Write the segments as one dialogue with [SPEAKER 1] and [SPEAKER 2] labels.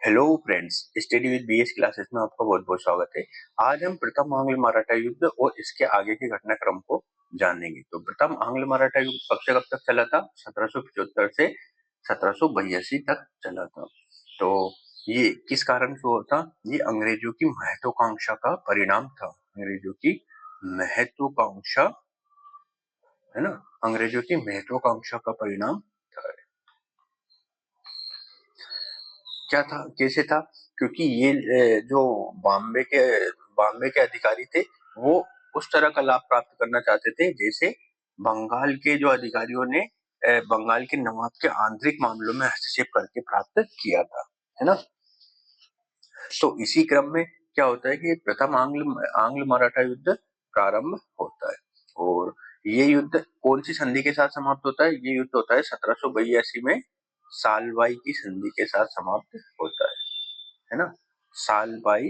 [SPEAKER 1] Hello friends, study with BS classes में आपका बहुत बहुत स्वागत है। आज हम प्रथम आंग्ल मराठा युद्ध और इसके आगे के घटनाक्रम को जानेंगे। तो प्रथम आंग्ल मराठा युद्ध कब से कब तक चला था? 1775 से 1782 तक चला था। तो ये किस कारण से हुआ था? ये अंग्रेजों की महत्वाकांक्षा का परिणाम था। अंग्रेजों की महत्वाकांक्षा, है ना, अंग्रेजों की महत्वाकांक्षा का परिणाम था। क्या था, कैसे था? क्योंकि ये जो बॉम्बे के अधिकारी थे, वो उस तरह का लाभ प्राप्त करना चाहते थे जैसे बंगाल के जो अधिकारियों ने बंगाल के नवाब के आंतरिक मामलों में हस्तक्षेप करके प्राप्त किया था, है ना। तो इसी क्रम में क्या होता है कि प्रथम आंग्ल मराठा युद्ध प्रारंभ होता है। और ये युद्ध कौन सी संधि के साथ समाप्त होता है? ये युद्ध होता है 1782 में सालबाई की संधि के साथ समाप्त होता है ना। सालबाई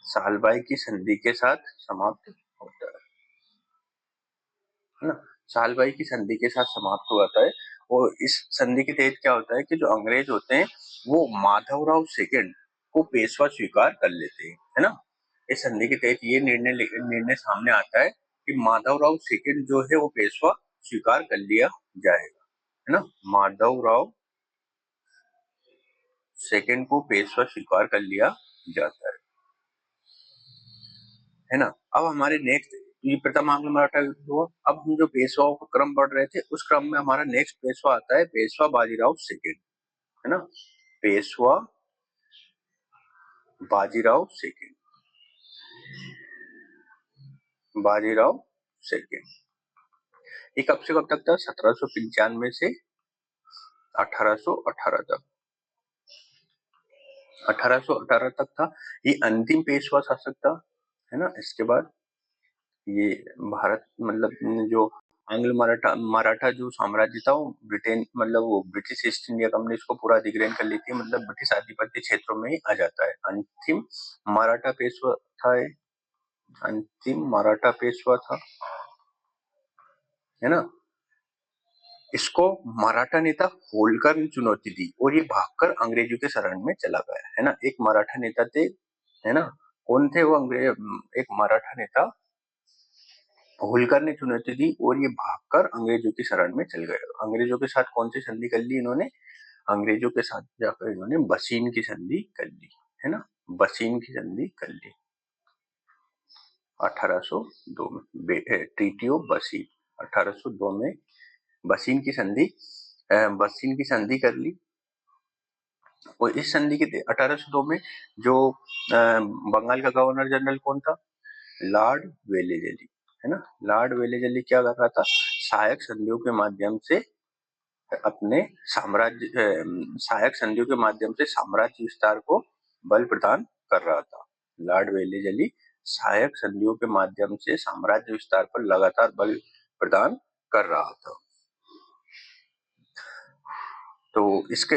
[SPEAKER 1] सालबाई की संधि के साथ समाप्त होता है ना। सालबाई की संधि के साथ समाप्त होता है। और इस संधि के तहत क्या होता है कि जो अंग्रेज होते हैं वो माधवराव सेकंड को पेशवा स्वीकार कर लेते हैं, है ना। इस संधि के तहत ये निर्णय सामने आता है कि माधवराव सेकंड जो है वो पेशवा स्वीकार कर लिया जाएगा, है ना। माधवराव सेकंड को पेशवा स्वीकार कर लिया जाता है ना। अब हमारे नेक्स्ट, ये प्रथम आंग्ल मराठा युद्ध हुआ। अब हम जो पेशवाओं का क्रम पढ़ रहे थे उस क्रम में हमारा नेक्स्ट पेशवा आता है पेशवा बाजीराव सेकंड, है ना। Peshwa Bajirao second, Bajirao second. ये कब से कब तक था? 1795 से 1818 तक, 1818 तक था। ये अंतिम पेशवा शासक था, है ना। इसके बाद ये भारत मतलब जो आंग्ल मराठा मराठा जो साम्राज्य था वो ब्रिटेन मतलब वो ब्रिटिश ईस्ट इंडिया कंपनी इसको पूरा अधिग्रहण कर लेती है, मतलब ब्रिटिश आधिपत्य क्षेत्रों में ही आ जाता है। अंतिम मराठा पेशवा था ये, अंतिम मराठा पेशवा था, है ना। इसको मराठा नेता होलकर ने चुनौती दी और ये भागकर अंग्रेजों के शरण में चला गया, है ना। एक मराठा नेता थे, है ना। कौन थे वो? एक मराठा नेता होलकर ने चुनौती दी और ये भागकर अंग्रेजों की शरण में चल गए। अंग्रेजों के साथ कौन सी संधि कर ली इन्होंने? अंग्रेजों के साथ जाकर इन्होंने बसीन की संधि कर ली, है ना। बसीन की संधि कर ली 1802 में, ट्रीटी ऑफ बसीन 1802 में बसीन की संधि कर ली। और इस संधि के 1802 में जो बंगाल का गवर्नर जनरल कौन था? लॉर्ड वेलेजली, है ना। लॉर्ड वेलेजली क्या कर रहा था? सहायक संधियों के माध्यम से अपने सहायक संधियों के माध्यम से साम्राज्य विस्तार को बल प्रदान कर रहा था। लॉर्ड वेलेजली सहायक संधियों के माध्यम से साम्राज्य विस्तार पर लगातार बल प्रदान कर रहा था। तो इसके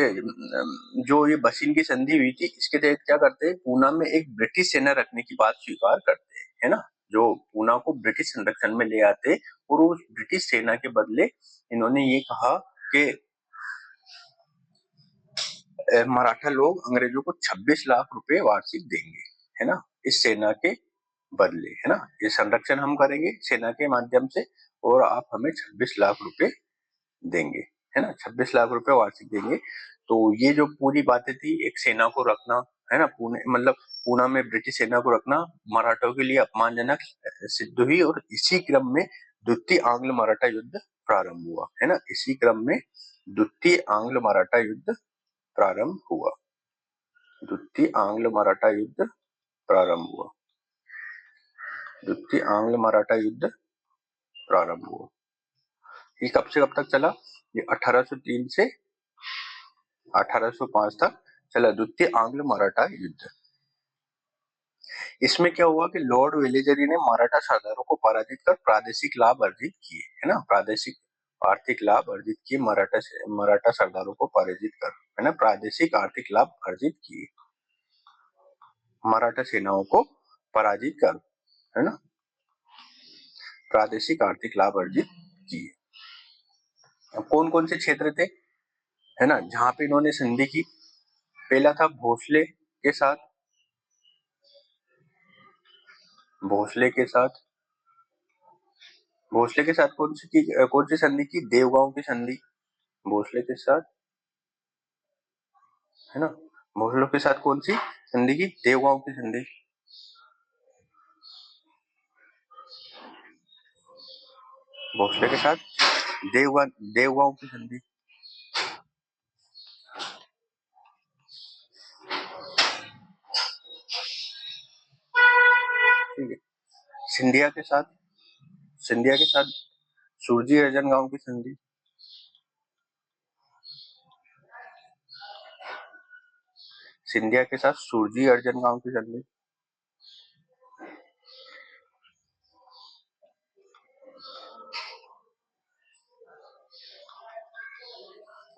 [SPEAKER 1] जो ये बसीन की संधि हुई थी इसके तहत क्या करते हैं? पूना में एक ब्रिटिश सेना रखने की बात स्वीकार करते हैं, है ना। जो पूना को ब्रिटिश संरक्षण में ले आते और उस ब्रिटिश सेना के बदले इन्होंने ये कहा कि मराठा लोग अंग्रेजों को 26 लाख रुपए वार्षिक देंगे, है ना, इस सेना के बदले, है ना। ये संरक्षण हम करेंगे सेना के माध्यम से और आप हमें 26 लाख रुपए देंगे, है ना। 26 लाख रुपए वार्षिक देंगे। तो ये जो पूरी बातें थी, एक सेना को रखना, है ना, पूना में ब्रिटिश सेना को रखना मराठों के लिए अपमानजनक सिद्ध हुई और इसी क्रम में द्वितीय आंग्ल मराठा युद्ध प्रारंभ हुआ, है ना। इसी क्रम में द्वितीय आंग्ल मराठा युद्ध प्रारंभ हुआ। द्वितीय आंग्ल मराठा युद्ध प्रारंभ हुआ। द्वितीय आंग्ल मराठा युद्ध प्रारंभ हुआ। ये कब से कब तक चला? ये 1803 से 1805 तक चला, द्वितीय आंग्ल मराठा युद्ध। इसमें क्या हुआ कि लॉर्ड वेलेजरी ने मराठा सरदारों को पराजित कर प्रादेशिक लाभ अर्जित किए, है ना। प्रादेशिक आर्थिक लाभ अर्जित किए मराठा सरदारों को पराजित कर, है ना, प्रादेशिक आर्थिक लाभ अर्जित किए, मराठा सेनाओं को पराजित कर, है ना, प्रादेशिक आर्थिक लाभ अर्जित किए। अब कौन कौन से क्षेत्र थे? है ना, जहां पे इन्होंने संधि की। पहला था भोसले के साथ, भोसले के साथ, भोसले के साथ कौन सी संधि की? देवगांव की संधि, भोसले के साथ, है ना। भोसले के साथ कौन सी संधि की? देवगांव की संधि। भोसले के साथ देवगांव की संधि। ठीक है। सिंधिया के साथ, सिंधिया के साथ सुरजी राजनांदगांव की संधि। सिंधिया के साथ सुरजी राजनांदगांव की संधि।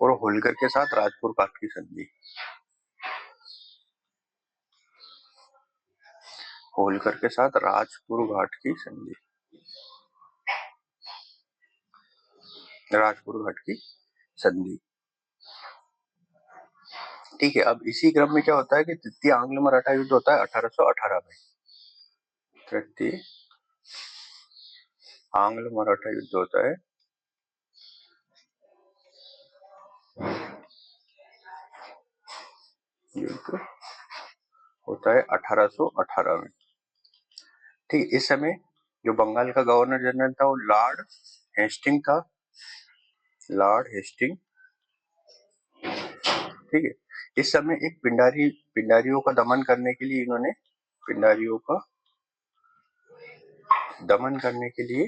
[SPEAKER 1] और होलकर के साथ राजपुर घाट की संधि। होलकर के साथ राजपुर घाट की संधि, राजपुर घाट की संधि। ठीक है। अब इसी क्रम में क्या होता है कि तृतीय आंग्ल मराठा युद्ध होता है 1818 में। तृतीय आंग्ल मराठा युद्ध होता है युद्ध होता है 1818 में। ठीक। इस समय जो बंगाल का गवर्नर जनरल था वो लॉर्ड हेस्टिंग था, लॉर्ड हेस्टिंग। ठीक है। इस समय एक पिंडारियों का दमन करने के लिए इन्होंने, पिंडारियों का दमन करने के लिए,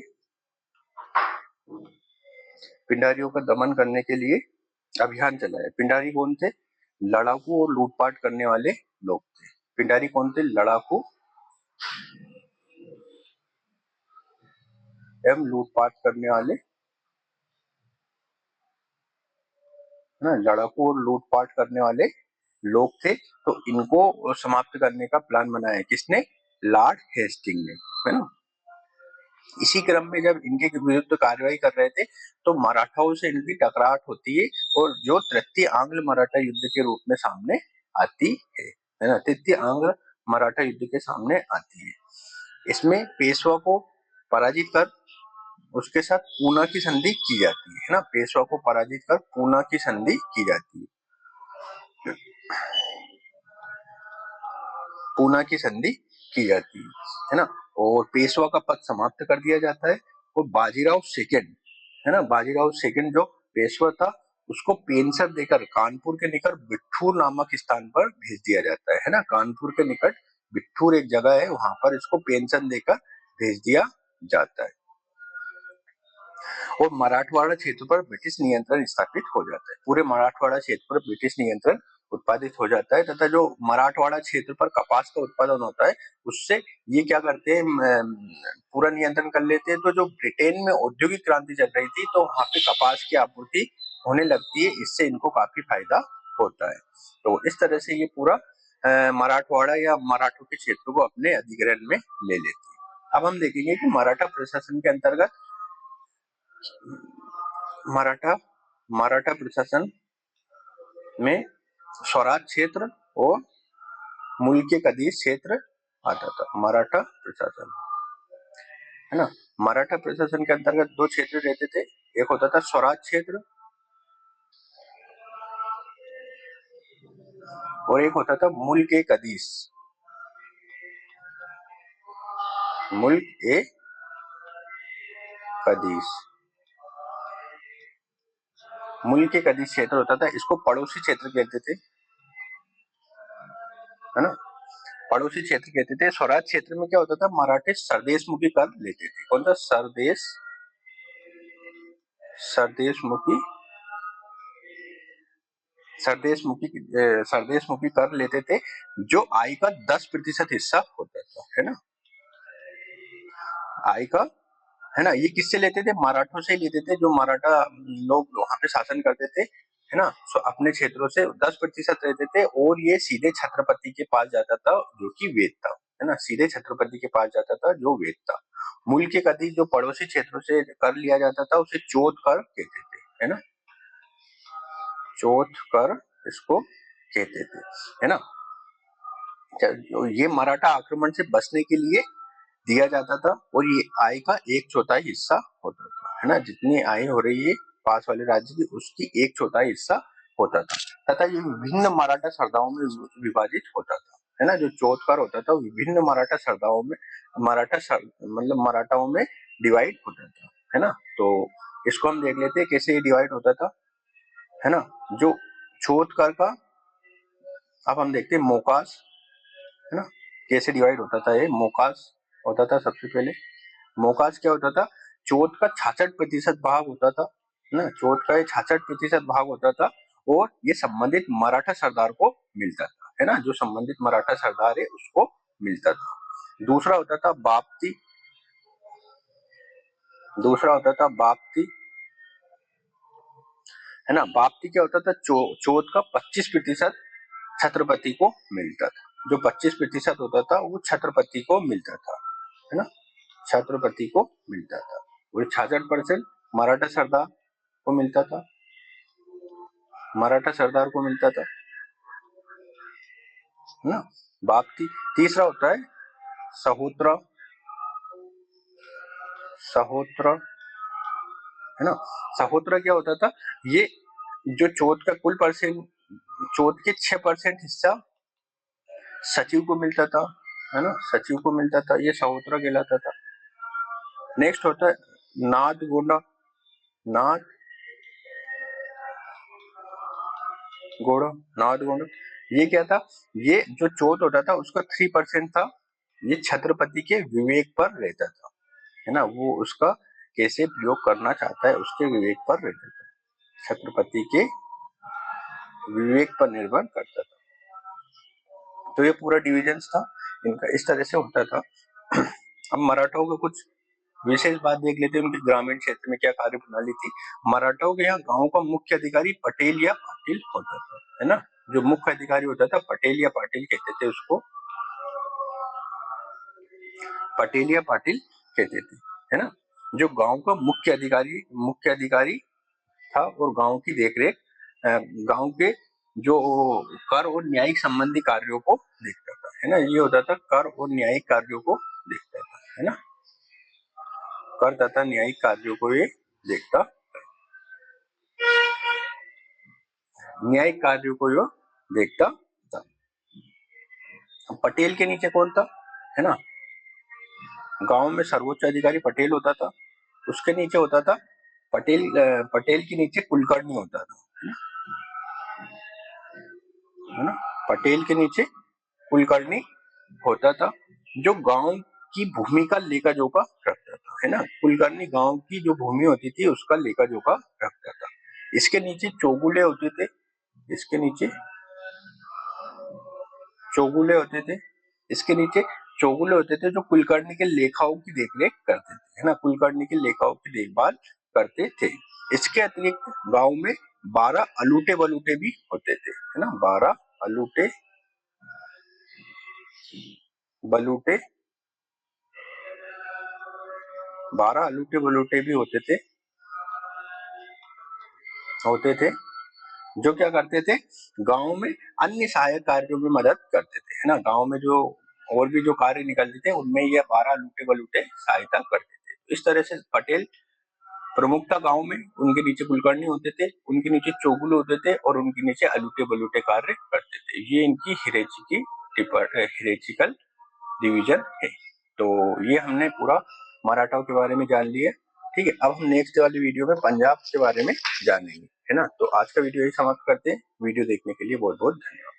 [SPEAKER 1] पिंडारियों का दमन करने के लिए अभियान चलाया। पिंडारी कौन थे? लड़ाकू और लूटपाट करने वाले लोग थे। पिंडारी कौन थे? लड़ाकू एवं लूटपाट करने वाले, है ना, लड़ाकू और लूटपाट करने वाले लोग थे। तो इनको समाप्त करने का प्लान बनाया किसने? लॉर्ड हेस्टिंग ने, है ना। इसी क्रम में जब इनके विरुद्ध कार्रवाई कर रहे थे तो मराठाओं से इनकी टकराहट होती है और जो तृतीय आंग्ल मराठा युद्ध के रूप में सामने आती है ना, तृतीय आंग्ल मराठा युद्ध के सामने आती है। इसमें पेशवा को पराजित कर उसके साथ पूना की संधि की जाती है ना, पेशवा को पराजित कर पूना की संधि की जाती है, पूना की संधि की जाती है ना। और पेशवा का पद समाप्त कर दिया जाता है और बाजीराव सेकंड, है ना, बाजीराव सेकंड जो पेशवा था उसको पेंशन देकर कानपुर के निकट बिठूर नामक स्थान पर भेज दिया जाता है ना। कानपुर के निकट बिठूर एक जगह है, वहां पर इसको पेंशन देकर भेज दिया जाता है और मराठवाड़ा क्षेत्र पर ब्रिटिश नियंत्रण स्थापित हो जाता है। पूरे मराठवाड़ा क्षेत्र पर ब्रिटिश नियंत्रण उत्पादित हो जाता है तथा जो मराठवाड़ा क्षेत्र पर कपास का उत्पादन होता है उससे ये क्या करते हैं, पूरा नियंत्रण कर लेते हैं। तो जो ब्रिटेन में औद्योगिक क्रांति चल रही थी तो वहां पे कपास की आपूर्ति होने लगती है, इससे इनको काफी फायदा होता है। तो इस तरह से ये पूरा मराठवाड़ा या मराठों के क्षेत्र को अपने अधिग्रहण में ले लेते हैं। अब हम देखेंगे कि मराठा प्रशासन के अंतर्गत मराठा प्रशासन में स्वराज क्षेत्र और मुल्क कदीस क्षेत्र आता था। मराठा प्रशासन, है ना, मराठा प्रशासन के अंतर्गत दो क्षेत्र रहते थे, एक होता था स्वराज क्षेत्र और एक होता था मुल्क कदीस, मुल्क ए कदीस। मुल्क कदीस क्षेत्र होता था, इसको पड़ोसी क्षेत्र कहते थे, है ना, पड़ोसी क्षेत्र कहते थे। स्वराज क्षेत्र में क्या होता था, मराठे सरदेशमुखी कर लेते थे। कौन सा? सरदेशमुखी सरदेशमुखी कर लेते थे जो आय का 10% हिस्सा होता था, है ना, आय का, है ना। ये किससे लेते थे? मराठों से लेते थे, जो मराठा लोग वहां पे शासन करते थे, है ना। सो अपने क्षेत्रों से 10% लेते थे और ये सीधे छत्रपति के पास जाता था जो कि वेद था, है ना, सीधे छत्रपति के पास जाता था जो वेद था। मूल के कदी जो पड़ोसी क्षेत्रों से कर लिया जाता था उसे चौथ कर कहते थे, है ना, चौथ कर इसको कहते थे, है ना। ये मराठा आक्रमण से बचने के लिए दिया जाता था और ये आय का 1/4 हिस्सा होता था, है ना। जितनी आय हो रही है पास वाले राज्य की उसकी 1/4 हिस्सा होता था तथा ये विभिन्न मराठा सरदारों में विभाजित होता था, है ना। जो चौथकर होता था विभिन्न मराठा सरदारों में मतलब मराठाओं में डिवाइड होता था, है ना। तो इसको हम देख लेते हैं कैसे ये डिवाइड होता था, है ना। जो चौथकर का अब हम देखते हैं मोकास, है ना, कैसे डिवाइड होता था। ये मोकास होता था सबसे पहले। मोकास क्या होता था, चौथ का 66% भाग होता था ना, चौथ का 66% भाग होता था और ये संबंधित मराठा सरदार को मिलता था, है ना। जो संबंधित मराठा सरदार है उसको मिलता था। दूसरा होता था बाप्ती, है ना। बाप्ती क्या होता था, चौथ का 25% छत्रपति को मिलता था। जो 25% होता था वो छत्रपति को मिलता था, है ना, छत्रपति को मिलता था। और 66% मराठा सरदार को मिलता था, है ना। बाप्ती। तीसरा होता है सहोत्रा, है ना। सहोत्रा क्या होता था, ये जो चौथ का कुल परसेंट, चौथ के 6% हिस्सा सचिव को मिलता था, है ना, सचिव को मिलता था, ये सहोत्रा कहलाता था। नेक्स्ट होता है नादगोंडा, नादगोंडा। ये क्या था, ये जो चौथ होता था उसका 3% था, ये छत्रपति के विवेक पर रहता था, है ना। वो उसका कैसे प्रयोग करना चाहता है उसके विवेक पर रहता था, छत्रपति के विवेक पर निर्भर करता था। तो ये पूरा डिविजन था इनका, इस तरह से होता था। अब मराठाओं का कुछ विशेष बात देख लेते हैं, उनके ग्रामीण क्षेत्र में क्या कार्य प्रणाली थी। मराठाओं के यहाँ गांव का मुख्य अधिकारी पटेल या पाटिल होता था, है ना। जो मुख्य अधिकारी होता था पटेल या पाटिल कहते थे उसको, पटेल या पाटिल कहते थे, है ना। जो गांव का मुख्य अधिकारी था और गांव की देखरेख, गांव के जो कर और न्यायिक संबंधी कार्यों को देखता था, है ना। ये होता था कर और न्यायिक कार्यों को देखता था, है ना, कर तथा न्यायिक कार्यों को ये देखता, न्यायिक कार्यों को ये देखता था। पटेल के नीचे कौन था, है ना, गांव में सर्वोच्च अधिकारी पटेल होता था, उसके नीचे होता था पटेल के नीचे कुलकर्णी होता था, है ना, पटेल के नीचे कुलकर्णी होता था, जो गांव की भूमि का लेखा जोखा रखता था, है ना। कुलकर्णी गांव की जो भूमि होती थी उसका लेखा जोखा रखता था। इसके नीचे चौगुले होते थे, इसके नीचे चौगुले होते थे, इसके नीचे चौगुले होते थे जो कुलकर्णी के लेखाओं की देखरेख करते थे, है ना, कुलकर्णी के लेखाओं की देखभाल करते थे। इसके अतिरिक्त गांव में 12 अलूटे बलूटे भी होते थे, है ना, 12 अलूटे बलूटे 12 अलूटे बलूटे भी होते थे, जो क्या करते थे, गांव में अन्य सहायक कार्यों में मदद करते थे, है ना। गांव में जो और भी जो कार्य निकलते थे उनमें ये 12 लूटे बलूटे सहायता करते थे। तो इस तरह से पटेल प्रमुख था गांव में, उनके नीचे कुलकर्णी होते थे, उनके नीचे चोगुल होते थे और उनके नीचे अलूटे बलूटे कार्य करते थे। ये इनकी हिरेचिकल डिवीजन है। तो ये हमने पूरा मराठाओं के बारे में जान लिया, ठीक है। अब हम नेक्स्ट वाली वीडियो में पंजाब के बारे में जानेंगे, है ना। तो आज का वीडियो यही समाप्त करते हैं। वीडियो देखने के लिए बहुत बहुत धन्यवाद।